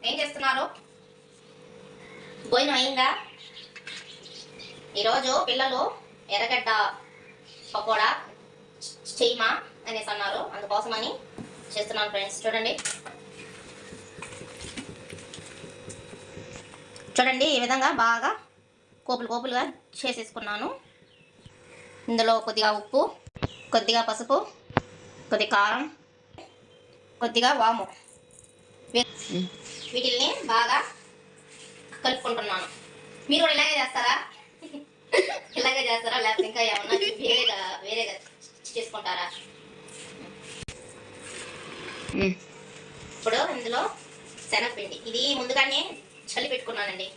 ఏం చేస్తున్నారు? భోజనం అయిందా? ఈరోజు పిల్లలు ఎర్రగడ్డ పకోడా చేయమా అనేసి అన్నారు, అందుకోసమని చేస్తున్నాను ఫ్రెండ్స్. చూడండి ఈ విధంగా బాగా కోపులుగా చేసేసుకున్నాను. ఇందులో కొద్దిగా ఉప్పు, కొద్దిగా పసుపు, కొద్దిగా కారం, కొద్దిగా వాము, వీటిల్ని బాగా కలుపుకుంటున్నాను. మీరు కూడా ఇలాగే చేస్తారా? ఇలాగే చేస్తారా లేకపోతే ఇంకా ఏమన్నా వేరేగా చేసుకుంటారా? ఇప్పుడు ఇందులో శనగపిండి, ఇది ముందుగానే చల్లి పెట్టుకున్నానండి,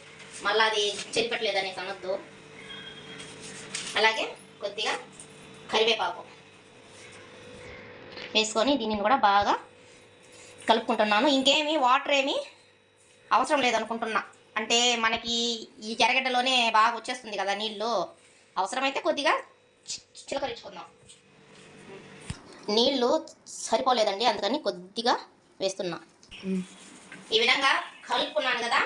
మళ్ళీ అది చెల్లిపెట్టలేదని అనొద్దు. అలాగే కొద్దిగా కరివేపాకు వేసుకొని దీనిని కూడా బాగా కలుపుకుంటున్నాను. ఇంకేమి వాటర్ ఏమీ అవసరం లేదనుకుంటున్నా, అంటే మనకి ఈ ఎర్రగడ్డలోనే బాగా వచ్చేస్తుంది కదా నీళ్ళు. అవసరమైతే కొద్దిగా చిలకరించుకుందాం. నీళ్ళు సరిపోలేదండి, అందుకని కొద్దిగా వేస్తున్నా. ఈ విధంగా కలుపుకున్నాను కదా,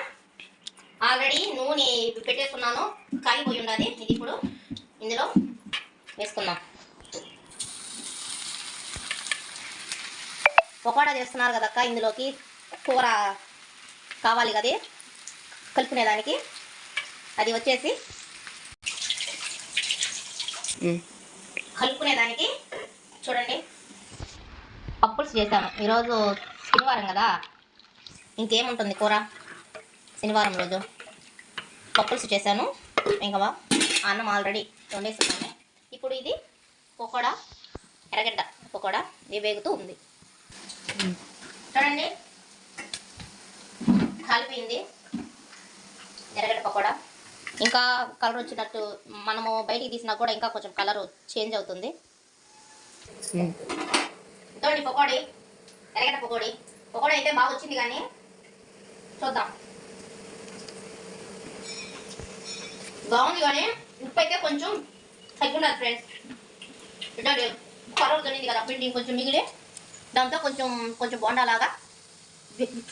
ఆల్రెడీ నూనె పెట్టేసుకున్నాను, కాలిపోయి ఉన్నది. ఇది ఇప్పుడు ఇందులో వేసుకుందాం. పకోడా చేస్తున్నారు కదక్క, ఇందులోకి కూర కావాలి కదా కలుపుకునేదానికి. అది వచ్చేసి కలుపుకునేదానికి చూడండి పప్పుల్స్ చేశాను. ఈరోజు శనివారం కదా, ఇంకేముంటుంది కూర శనివారం రోజు. పప్పుల్స్ చేశాను, ఇంకా అన్నం ఆల్రెడీ వండేస్తున్నాను. ఇప్పుడు ఇది పకోడా, ఎర్రగడ్డ పకోడా వేగుతూ ఉంది. చూడండి కాలిపోయింది ఎర్రగడ్డ పకోడా. ఇంకా కలర్ వచ్చినట్టు, మనము బయటికి తీసినా కూడా ఇంకా కొంచెం కలర్ చేంజ్ అవుతుంది. చూడండి పకోడీ, ఎర్రగడ్డ పకోడా అయితే బాగా వచ్చింది, కానీ చూద్దాం. బాగుంది కానీ ఉప్పు అయితే కొంచెం తగ్గి ఉండాలి ఫ్రెండ్స్. చూడండి కలర్ దొరికింది కదా, పిండి కొంచెం మిగిలి, దాంతో కొంచెం బోండాలాగా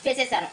చేసేసాను.